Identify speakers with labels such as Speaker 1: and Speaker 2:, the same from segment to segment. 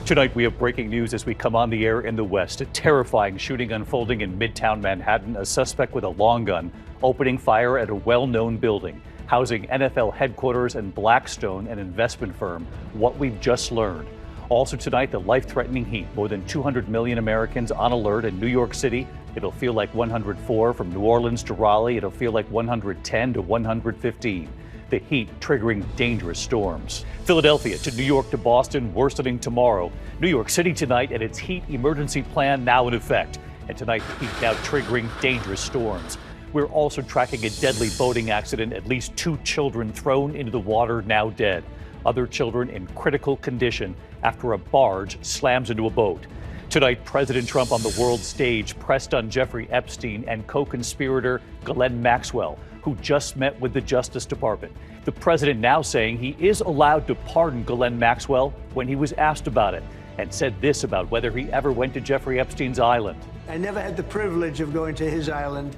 Speaker 1: Tonight, we have breaking news as we come on the air in the West. A terrifying shooting unfolding in Midtown Manhattan. A suspect with a long gun opening fire at a well-known building housing NFL headquarters and Blackstone, an investment firm. What we've just learned. Also tonight, the life-threatening heat. More than 200 million Americans on alert in New York City. It'll feel like 104 from New Orleans to Raleigh. It'll feel like 110 to 115. The heat triggering dangerous storms. Philadelphia to New York to Boston, worsening tomorrow. New York City tonight and its heat emergency plan now in effect. And tonight, the heat now triggering dangerous storms. We're also tracking a deadly boating accident. At least 2 children thrown into the water, now dead. Other children in critical condition after a barge slams into a boat. Tonight, President Trump on the world stage pressed on Jeffrey Epstein and co-conspirator Ghislaine Maxwell, who just met with the Justice Department. The president now saying he is allowed to pardon Ghislaine Maxwell when he was asked about it, and said this about whether he ever went to Jeffrey Epstein's island.
Speaker 2: I never had the privilege of going to his island.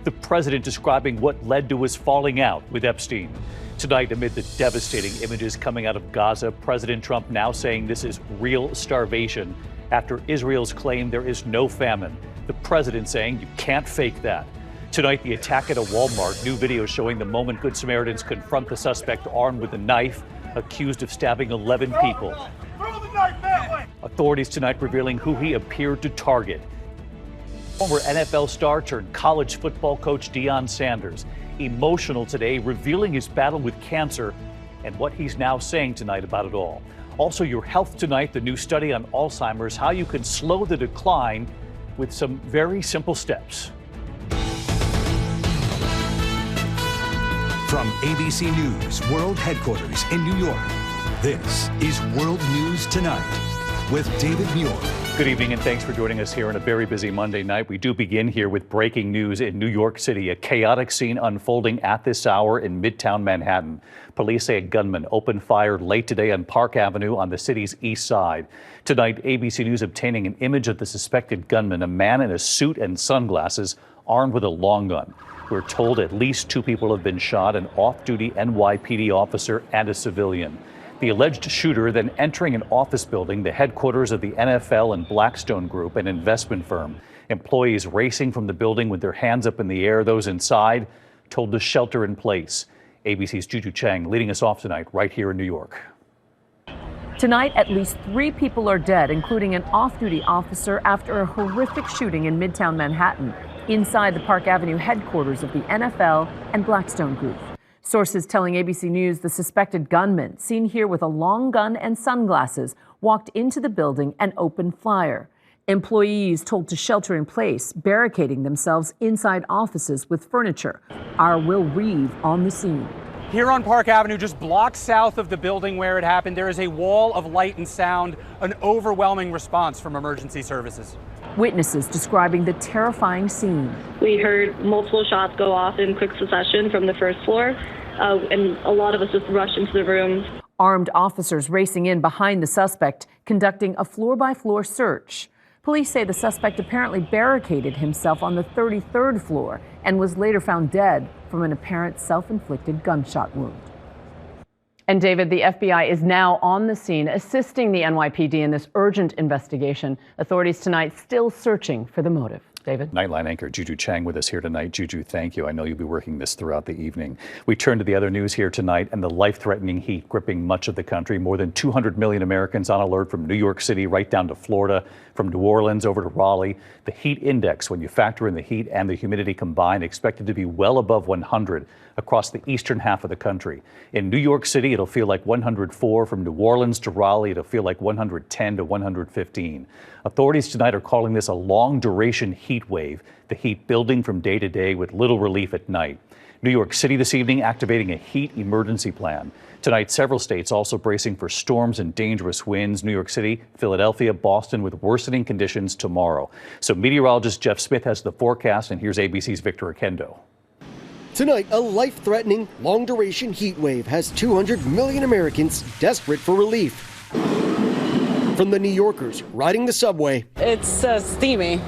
Speaker 1: The president describing what led to his falling out with Epstein. Tonight, amid the devastating images coming out of Gaza, President Trump now saying this is real starvation after Israel's claim there is no famine. The president saying you can't fake that. Tonight, the attack at a Walmart. New video showing the moment Good Samaritans confront the suspect armed with a knife, accused of stabbing 11 people.
Speaker 3: Throw the knife that way.
Speaker 1: Authorities tonight revealing who he appeared to target. Former NFL star turned college football coach Deion Sanders. Emotional today, revealing his battle with cancer and what he's now saying tonight about it all. Also, your health tonight, the new study on Alzheimer's, how you can slow the decline with some very simple steps.
Speaker 4: From ABC News World Headquarters in New York, this is World News Tonight with David Muir.
Speaker 1: Good evening and thanks for joining us here on a very busy Monday night. We do begin here with breaking news in New York City. A chaotic scene unfolding at this hour in Midtown Manhattan. Police say a gunman opened fire late today on Park Avenue on the city's east side. Tonight, ABC News obtaining an image of the suspected gunman, a man in a suit and sunglasses, armed with a long gun. We're told at least 2 people have been shot, an off-duty NYPD officer and a civilian. The alleged shooter then entering an office building, the headquarters of the NFL and Blackstone Group, an investment firm. Employees racing from the building with their hands up in the air. Those inside told to shelter in place. ABC's Juju Chang leading us off tonight right here in New York.
Speaker 5: Tonight, at least 3 people are dead, including an off-duty officer after a horrific shooting in Midtown Manhattan, inside the Park Avenue headquarters of the NFL and Blackstone Group. Sources telling ABC News the suspected gunman, seen here with a long gun and sunglasses, walked into the building and opened fire. Employees told to shelter in place, barricading themselves inside offices with furniture. Our Will Reeve on the scene.
Speaker 6: Here on Park Avenue, just blocks south of the building where it happened, there is a wall of light and sound, an overwhelming response from emergency services.
Speaker 5: Witnesses describing the terrifying scene.
Speaker 7: We heard multiple shots go off in quick succession from the first floor, and a lot of us just rushed into the room.
Speaker 5: Armed officers racing in behind the suspect, conducting a floor-by-floor search. Police say the suspect apparently barricaded himself on the 33rd floor and was later found dead from an apparent self-inflicted gunshot wound. And David, the FBI is now on the scene assisting the NYPD in this urgent investigation. Authorities tonight still searching for the motive. David?
Speaker 1: Nightline anchor Juju Chang with us here tonight. Juju, thank you. I know you'll be working this throughout the evening. We turn to the other news here tonight and the life-threatening heat gripping much of the country. More than 200 million Americans on alert from New York City right down to Florida, from New Orleans over to Raleigh. The heat index, when you factor in the heat and the humidity combined, expected to be well above 100 across the eastern half of the country. In New York City, it'll feel like 104. From New Orleans to Raleigh, it'll feel like 110 to 115. Authorities tonight are calling this a long-duration heat wave, the heat building from day to day with little relief at night. New York City this evening activating a heat emergency plan. Tonight, several states also bracing for storms and dangerous winds. New York City, Philadelphia, Boston with worsening conditions tomorrow. So meteorologist Jeff Smith has the forecast, and here's ABC's Victor Oquendo.
Speaker 8: Tonight, a life-threatening, long-duration heat wave has 200 million Americans desperate for relief. From the New Yorkers riding the subway.
Speaker 9: It's steamy.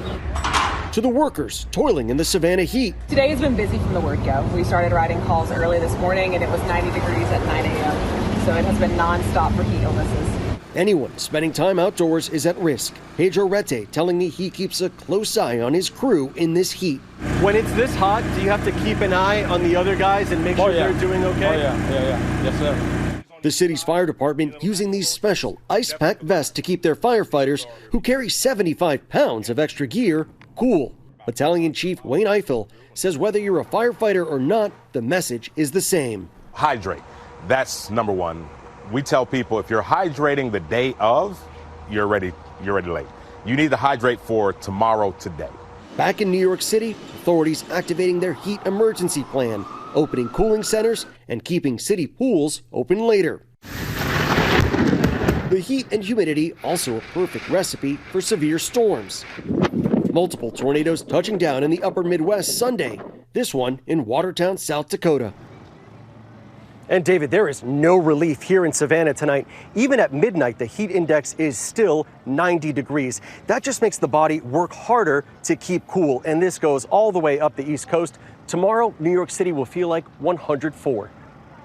Speaker 8: To the workers toiling in the Savannah heat.
Speaker 9: Today has been busy from the word go. We started riding calls early this morning and it was 90 degrees at 9 a.m. So it has been nonstop for heat illnesses.
Speaker 8: Anyone spending time outdoors is at risk. Pedro Rete telling me he keeps a close eye on his crew in this heat.
Speaker 10: When it's this hot, do you have to keep an eye on the other guys and make sure they're doing okay?
Speaker 11: Oh, yeah. Yes, sir.
Speaker 8: The city's fire department using these special ice-pack vests to keep their firefighters, who carry 75 pounds of extra gear, cool. Battalion Chief Wayne Eiffel says whether you're a firefighter or not, the message is the same.
Speaker 12: Hydrate. That's number one. We tell people if you're hydrating the day of, you're ready late. You need to hydrate for tomorrow, today.
Speaker 8: Back in New York City, authorities activating their heat emergency plan, opening cooling centers and keeping city pools open later. The heat and humidity also a perfect recipe for severe storms. Multiple tornadoes touching down in the upper Midwest Sunday, this one in Watertown, South Dakota.
Speaker 10: And David, there is no relief here in Savannah tonight. Even at midnight, the heat index is still 90 degrees. That just makes the body work harder to keep cool. And this goes all the way up the East Coast. Tomorrow, New York City will feel like 104.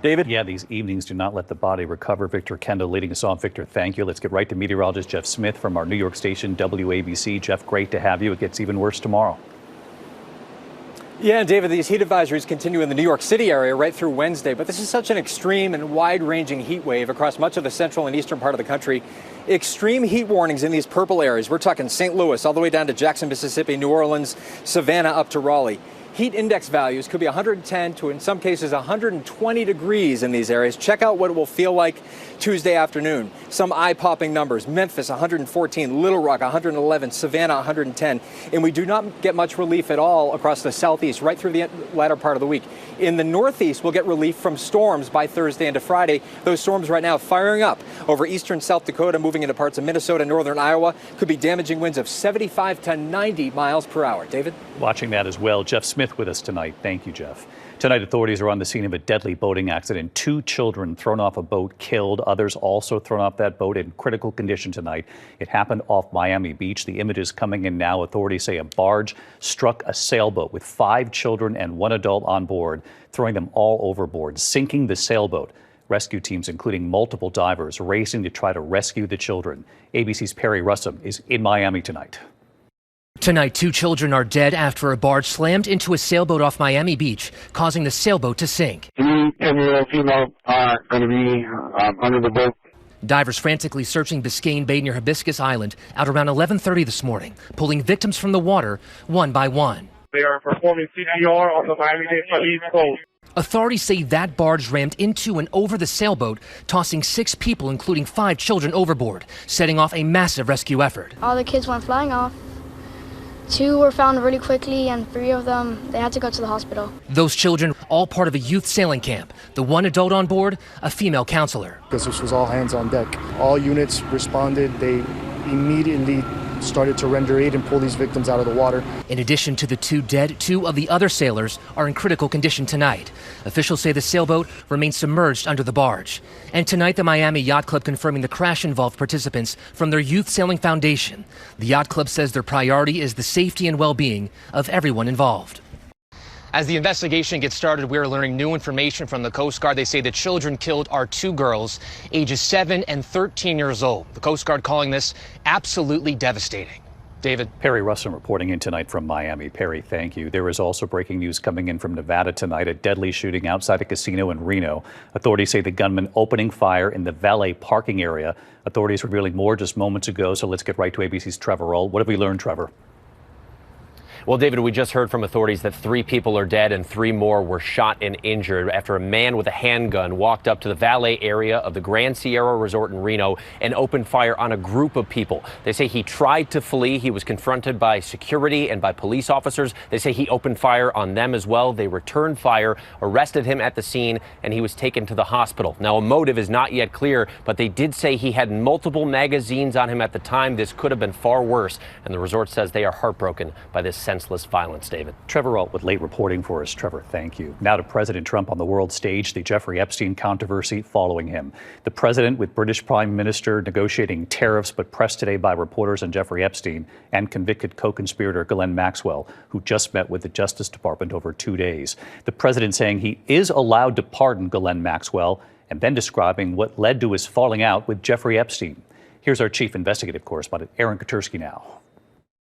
Speaker 10: David?
Speaker 1: Yeah, these evenings do not let the body recover. Victor Kendall leading us off. Victor, thank you. Let's get right to meteorologist Jeff Smith from our New York station, WABC. Jeff, great to have you. It gets even worse tomorrow.
Speaker 13: Yeah, and David, these heat advisories continue in the New York City area right through Wednesday, but this is such an extreme and wide-ranging heat wave across much of the central and eastern part of the country. Extreme heat warnings in these purple areas. We're talking St. Louis all the way down to Jackson, Mississippi, New Orleans, Savannah up to Raleigh. Heat index values could be 110 to, in some cases, 120 degrees in these areas. Check out what it will feel like Tuesday afternoon. Some eye-popping numbers. Memphis, 114. Little Rock, 111. Savannah, 110. And we do not get much relief at all across the southeast, right through the latter part of the week. In the northeast, we'll get relief from storms by Thursday into Friday. Those storms right now firing up over eastern South Dakota, moving into parts of Minnesota, northern Iowa. Could be damaging winds of 75 to 90 miles per hour. David?
Speaker 1: Watching that as well. Jeff Smith with us tonight. Thank you, Jeff. Tonight, authorities are on the scene of a deadly boating accident. 2 children thrown off a boat, killed. Others also thrown off that boat in critical condition tonight. It happened off Miami Beach. The images coming in now. Authorities say a barge struck a sailboat with 5 children and 1 adult on board, throwing them all overboard, sinking the sailboat. Rescue teams, including multiple divers, racing to try to rescue the children. ABC's Perry Russom is in Miami tonight.
Speaker 14: Tonight, 2 children are dead after a barge slammed into a sailboat off Miami Beach, causing the sailboat to sink.
Speaker 15: 3 10-year-old female are going to be under the boat.
Speaker 14: Divers frantically searching Biscayne Bay near Hibiscus Island out around 11:30 this morning, pulling victims from the water one by one.
Speaker 15: They are performing CPR on the Miami-Dade East Coast.
Speaker 14: Authorities say that barge rammed into and over the sailboat, tossing 6 people, including 5 children, overboard, setting off a massive rescue effort.
Speaker 16: All the kids went flying off. 2 were found really quickly, and 3 of them, they had to go to the hospital.
Speaker 14: Those children, all part of a youth sailing camp. The 1 adult on board, a female counselor.
Speaker 17: Because this was all hands on deck. All units responded. They immediately started to render aid and pull these victims out of the water.
Speaker 14: In addition to the 2 dead, 2 of the other sailors are in critical condition tonight. Officials say the sailboat remains submerged under the barge. And tonight, the Miami Yacht Club confirming the crash involved participants from their Youth Sailing Foundation. The Yacht Club says their priority is the safety and well-being of everyone involved.
Speaker 18: As the investigation gets started, we are learning new information from the Coast Guard. They say the children killed are 2 girls, ages 7 and 13 years old. The Coast Guard calling this absolutely devastating. David?
Speaker 1: Perry Russom reporting in tonight from Miami. Perry, thank you. There is also breaking news coming in from Nevada tonight. A deadly shooting outside a casino in Reno. Authorities say the gunman opening fire in the valet parking area. Authorities revealing more just moments ago. So let's get right to ABC's Trevor Roll. What have we learned, Trevor?
Speaker 19: Well, David, we just heard from authorities that 3 people are dead and 3 more were shot and injured after a man with a handgun walked up to the valet area of the Grand Sierra Resort in Reno and opened fire on a group of people. They say he tried to flee. He was confronted by security and by police officers. They say he opened fire on them as well. They returned fire, arrested him at the scene, and he was taken to the hospital. Now, a motive is not yet clear, but they did say he had multiple magazines on him at the time. This could have been far worse, and the resort says they are heartbroken by this senseless violence, David.
Speaker 1: Trevor Alt with late reporting for us. Trevor, thank you. Now to President Trump on the world stage, the Jeffrey Epstein controversy following him. The president with British Prime Minister negotiating tariffs, but pressed today by reporters on Jeffrey Epstein and convicted co-conspirator Ghislaine Maxwell, who just met with the Justice Department over 2 days. The president saying he is allowed to pardon Ghislaine Maxwell and then describing what led to his falling out with Jeffrey Epstein. Here's our chief investigative correspondent, Aaron Katersky now.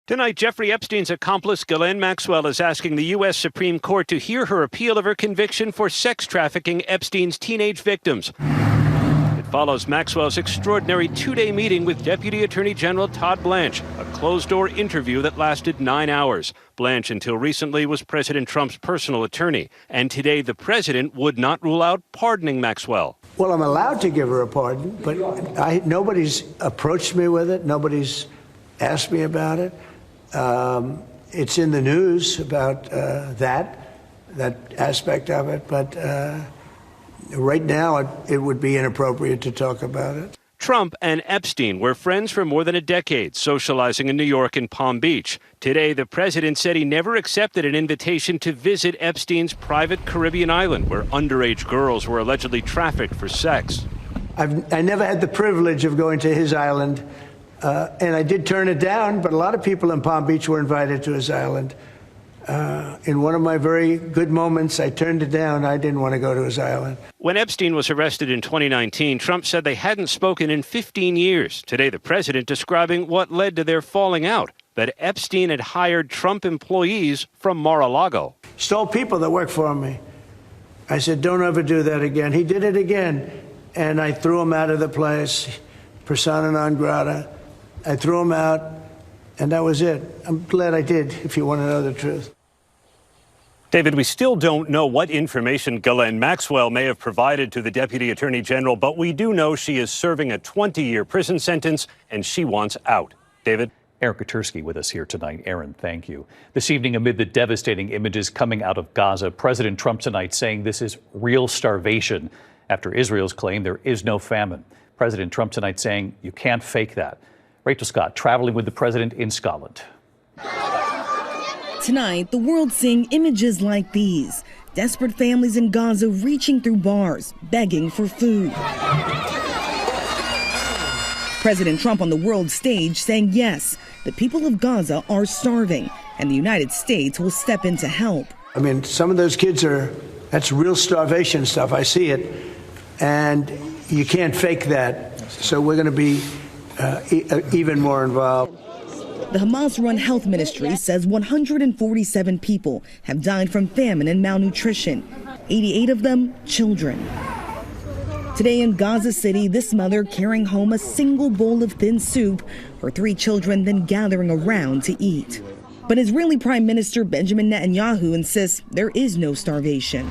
Speaker 20: Tonight, Jeffrey Epstein's accomplice, Ghislaine Maxwell, is asking the U.S. Supreme Court to hear her appeal of her conviction for sex trafficking Epstein's teenage victims. It follows Maxwell's extraordinary two-day meeting with Deputy Attorney General Todd Blanche, a closed-door interview that lasted 9 hours. Blanche, until recently, was President Trump's personal attorney, and today the president would not rule out pardoning Maxwell.
Speaker 2: Well, I'm allowed to give her a pardon, but nobody's approached me with it. Nobody's asked me about it. It's in the news about that aspect of it, but right now it would be inappropriate to talk about it.
Speaker 20: Trump and Epstein were friends for more than a decade, socializing in New York and Palm Beach. Today, the president said he never accepted an invitation to visit Epstein's private Caribbean island, where underage girls were allegedly trafficked for sex.
Speaker 2: I never had the privilege of going to his island, and I did turn it down, but a lot of people in Palm Beach were invited to his island. In one of my very good moments, I turned it down. I didn't want to go to his island.
Speaker 20: When Epstein was arrested in 2019, Trump said they hadn't spoken in 15 years. Today, the president describing what led to their falling out, that Epstein had hired Trump employees from Mar-a-Lago.
Speaker 2: Stole people that work for me. I said, don't ever do that again. He did it again, and I threw him out of the place, persona non grata. I threw him out, and that was it. I'm glad I did, if you want to know the truth.
Speaker 20: David, we still don't know what information Ghislaine Maxwell may have provided to the Deputy Attorney General, but we do know she is serving a 20-year prison sentence, and she wants out. David?
Speaker 1: Aaron Katersky with us here tonight. Aaron, thank you. This evening, amid the devastating images coming out of Gaza, President Trump tonight saying this is real starvation after Israel's claim there is no famine. President Trump tonight saying you can't fake that. Rachel Scott traveling with the president in Scotland.
Speaker 21: Tonight, the world seeing images like these. Desperate families in Gaza reaching through bars, begging for food. President Trump on the world stage saying yes, the people of Gaza are starving, and the United States will step in to help.
Speaker 2: I mean, some of those kids that's real starvation stuff. I see it, and you can't fake that. So we're going to be even more involved.
Speaker 21: The Hamas-run health ministry says 147 people have died from famine and malnutrition, 88 of them children. Today in Gaza City, this mother carrying home a single bowl of thin soup, her 3 children then gathering around to eat. But Israeli Prime Minister Benjamin Netanyahu insists there is no starvation.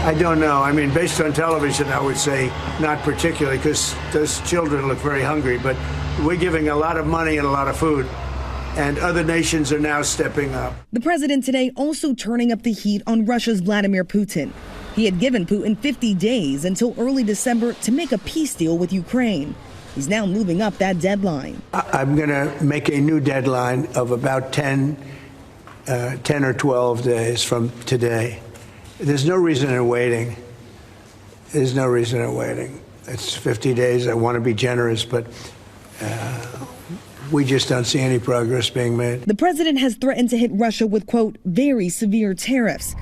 Speaker 2: I don't know. I mean, based on television, I would say not particularly, because those children look very hungry. But we're giving a lot of money and a lot of food, and other nations are now stepping up.
Speaker 21: The president today also turning up the heat on Russia's Vladimir Putin. He had given Putin 50 days until early December to make a peace deal with Ukraine. He's now moving up that deadline.
Speaker 2: I'm going to make a new deadline of about 10 or 12 days from today. There's no reason in waiting. There's no reason in waiting. It's 50 days. I want to be generous, but we just don't see any progress being made.
Speaker 21: The president has threatened to hit Russia with, quote, very severe tariffs.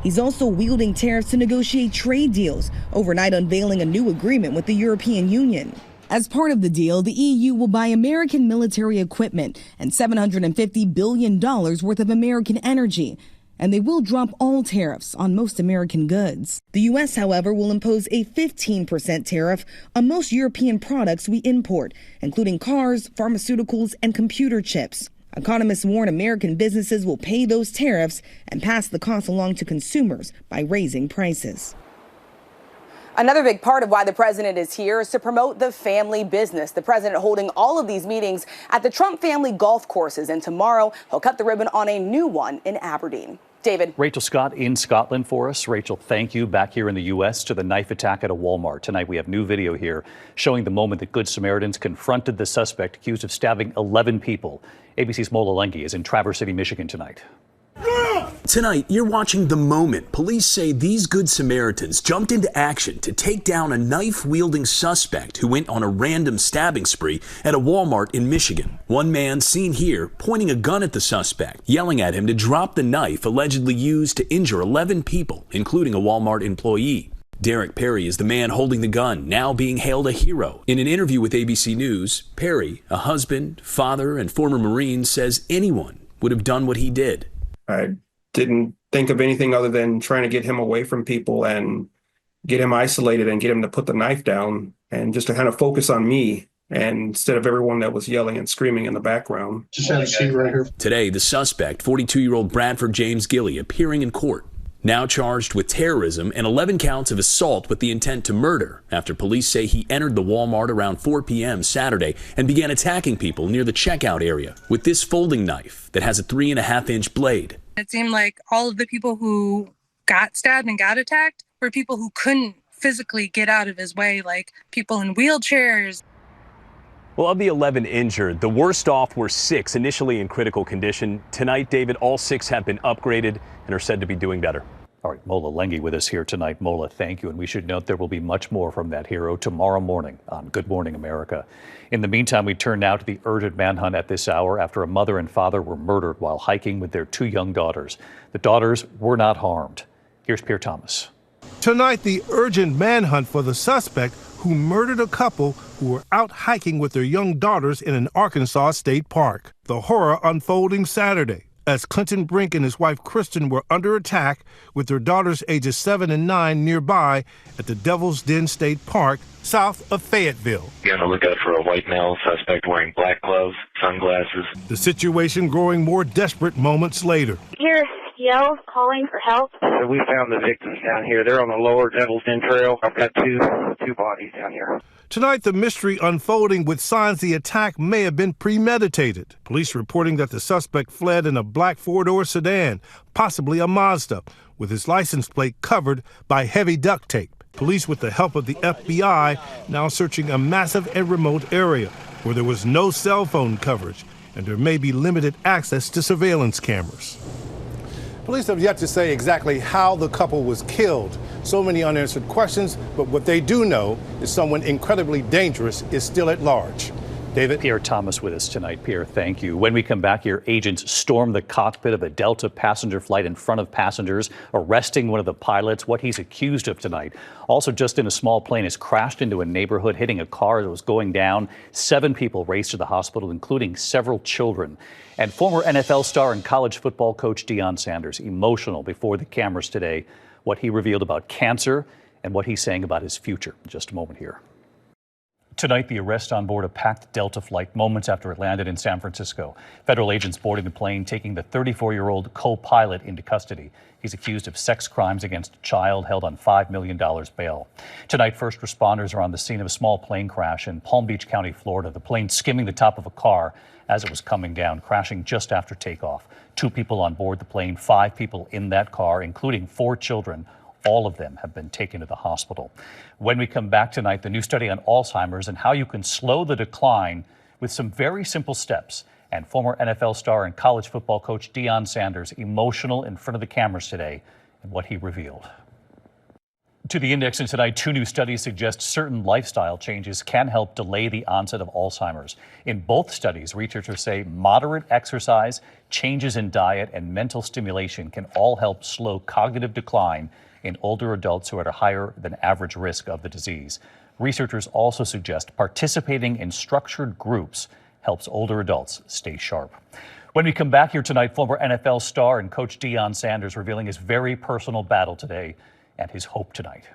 Speaker 21: He's also wielding tariffs to negotiate trade deals, overnight unveiling a new agreement with the European Union. As part of the deal, the EU will buy American military equipment and $750 billion worth of American energy. And they will drop all tariffs on most American goods. The U.S., however, will impose a 15% tariff on most European products we import, including cars, pharmaceuticals, and computer chips. Economists warn American businesses will pay those tariffs and pass the cost along to consumers by raising prices.
Speaker 9: Another big part of why the president is here is to promote the family business. The president holding all of these meetings at the Trump family golf courses, and tomorrow he'll cut the ribbon on a new one in Aberdeen. David.
Speaker 1: Rachel Scott in Scotland for us. Rachel, thank you. Back here in the U.S. to the knife attack at a Walmart. Tonight we have new video here showing the moment that Good Samaritans confronted the suspect accused of stabbing 11 people. ABC's Mola Lengi is in Traverse City, Michigan tonight.
Speaker 22: Tonight, you're watching the moment police say these Good Samaritans jumped into action to take down a knife-wielding suspect who went on a random stabbing spree at a Walmart in Michigan. One man seen here pointing a gun at the suspect, yelling at him to drop the knife allegedly used to injure 11 people, including a Walmart employee. Derek Perry is the man holding the gun, now being hailed a hero. In an interview with ABC News, Perry, a husband, father, and former Marine, says anyone would have done what he did.
Speaker 3: I didn't think of anything other than trying to get him away from people and get him isolated and get him to put the knife down and just to kind of focus on me, and instead of everyone that was yelling and screaming in the background.
Speaker 22: Just have a seat right here. Today, the suspect, 42-year-old Bradford James Gilley, appearing in court, now charged with terrorism and 11 counts of assault with the intent to murder after police say he entered the Walmart around 4 p.m. Saturday and began attacking people near the checkout area with this folding knife that has a 3.5-inch blade.
Speaker 4: It seemed like all of the people who got stabbed and got attacked were people who couldn't physically get out of his way, like people in wheelchairs.
Speaker 23: Well, of the 11 injured, the worst off were 6 initially in critical condition. Tonight, David, all 6 have been upgraded and are said to be doing better.
Speaker 1: All right, Mola Lengi with us here tonight. Mola, thank you. And we should note there will be much more from that hero tomorrow morning on Good Morning America. In the meantime, we turn now to the urgent manhunt at this hour after a mother and father were murdered while hiking with their 2 young daughters. The daughters were not harmed. Here's Pierre Thomas.
Speaker 24: Tonight, the urgent manhunt for the suspect who murdered a couple who were out hiking with their young daughters in an Arkansas state park. The horror unfolding Saturday as Clinton Brink and his wife Kristen were under attack with their daughters ages 7 and 9 nearby at the Devil's Den State Park south of Fayetteville.
Speaker 25: Be on the lookout for a white male suspect wearing black gloves, sunglasses.
Speaker 24: The situation growing more desperate moments later.
Speaker 26: Hear yells calling for help.
Speaker 25: So we found the victims down here. They're on the lower Devil's Den Trail. I've got two bodies down here.
Speaker 24: Tonight, the mystery unfolding with signs the attack may have been premeditated. Police reporting that the suspect fled in a black 4-door sedan, possibly a Mazda, with his license plate covered by heavy duct tape. Police, with the help of the FBI, now searching a massive and remote area where there was no cell phone coverage and there may be limited access to surveillance cameras.
Speaker 27: Police have yet to say exactly how the couple was killed. So many unanswered questions, but what they do know is someone incredibly dangerous is still at large. David?
Speaker 1: Pierre Thomas with us tonight. Pierre, thank you. When we come back here, agents stormed the cockpit of a Delta passenger flight in front of passengers, arresting one of the pilots, what he's accused of tonight. Also, just in a small plane, has crashed into a neighborhood, hitting a car as it was going down. 7 people raced to the hospital, including several children. And former NFL star and college football coach Deion Sanders, emotional before the cameras today, what he revealed about cancer and what he's saying about his future. In just a moment here. Tonight, the arrest on board a packed Delta flight moments after it landed in San Francisco. Federal agents boarding the plane, taking the 34-year-old co-pilot into custody. He's accused of sex crimes against a child, held on $5 million bail. Tonight, first responders are on the scene of a small plane crash in Palm Beach County, Florida. The plane skimming the top of a car as it was coming down, crashing just after takeoff. 2 people on board the plane, 5 people in that car, including 4 children. All of them have been taken to the hospital. When we come back tonight, the new study on Alzheimer's and how you can slow the decline with some very simple steps. And former NFL star and college football coach Deion Sanders, emotional in front of the cameras today, and what he revealed. To the Index, and tonight, 2 new studies suggest certain lifestyle changes can help delay the onset of Alzheimer's. In both studies, researchers say moderate exercise, changes in diet, and mental stimulation can all help slow cognitive decline in older adults who are at a higher than average risk of the disease. Researchers also suggest participating in structured groups helps older adults stay sharp. When we come back here tonight, former NFL star and coach Deion Sanders revealing his very personal battle today and his hope tonight.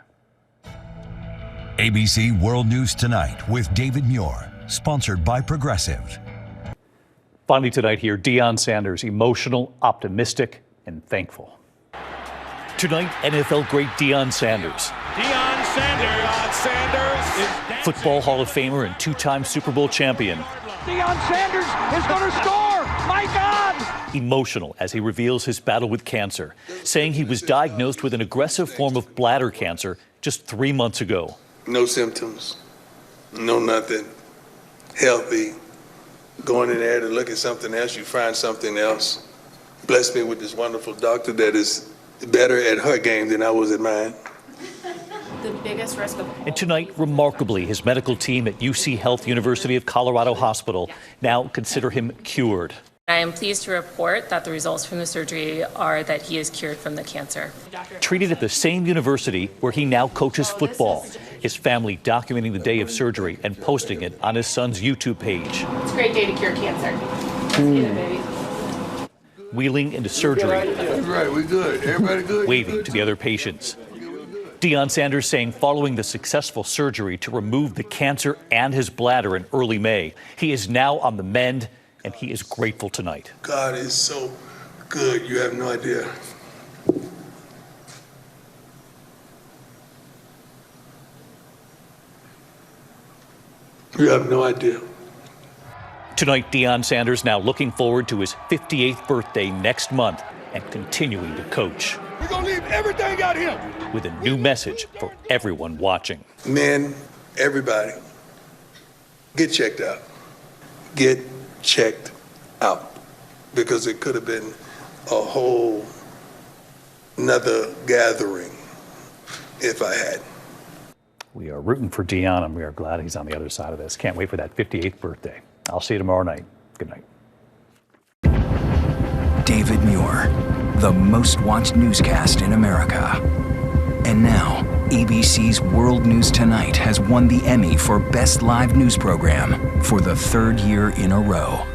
Speaker 28: ABC World News Tonight with David Muir, sponsored by Progressive.
Speaker 1: Finally tonight here, Deion Sanders, emotional, optimistic, and thankful. Tonight, NFL great Deion Sanders.
Speaker 29: Deion Sanders.
Speaker 1: Football Hall of Famer and 2-time Super Bowl champion.
Speaker 29: Deion Sanders is going to score. My God.
Speaker 1: Emotional as he reveals his battle with cancer, saying he was diagnosed with an aggressive form of bladder cancer just 3 months ago.
Speaker 30: No symptoms, no nothing, healthy. Going in there to look at something else, you find something else. Bless me with this wonderful doctor that is better at her game than I was at mine.
Speaker 31: The biggest risk of all.
Speaker 1: And tonight, remarkably, his medical team at UC Health University of Colorado Hospital now consider him cured.
Speaker 31: I am pleased to report that the results from the surgery are that he is cured from the cancer.
Speaker 1: Treated at the same university where he now coaches football. His family documenting the day of surgery and posting it on his son's YouTube page.
Speaker 31: It's a great day to cure cancer. Let's get it, baby.
Speaker 1: Wheeling into surgery.
Speaker 30: That's right, we good. Everybody good?
Speaker 1: Waving to the other patients. Deion Sanders saying following the successful surgery to remove the cancer and his bladder in early May, he is now on the mend and he is grateful tonight.
Speaker 30: God is so good, you have no idea. You have no idea.
Speaker 1: Tonight, Deion Sanders now looking forward to his 58th birthday next month and continuing to coach.
Speaker 30: We're gonna leave everything out here.
Speaker 1: With a new message for everyone watching.
Speaker 30: Men, everybody, get checked out. Get checked out. Because it could have been a whole another gathering if I had.
Speaker 1: We are rooting for Deion, and we are glad he's on the other side of this. Can't wait for that 58th birthday. I'll see you tomorrow night. Good night.
Speaker 5: David Muir, the most watched newscast in America. And now, ABC's World News Tonight has won the Emmy for Best Live News Program for the third year in a row.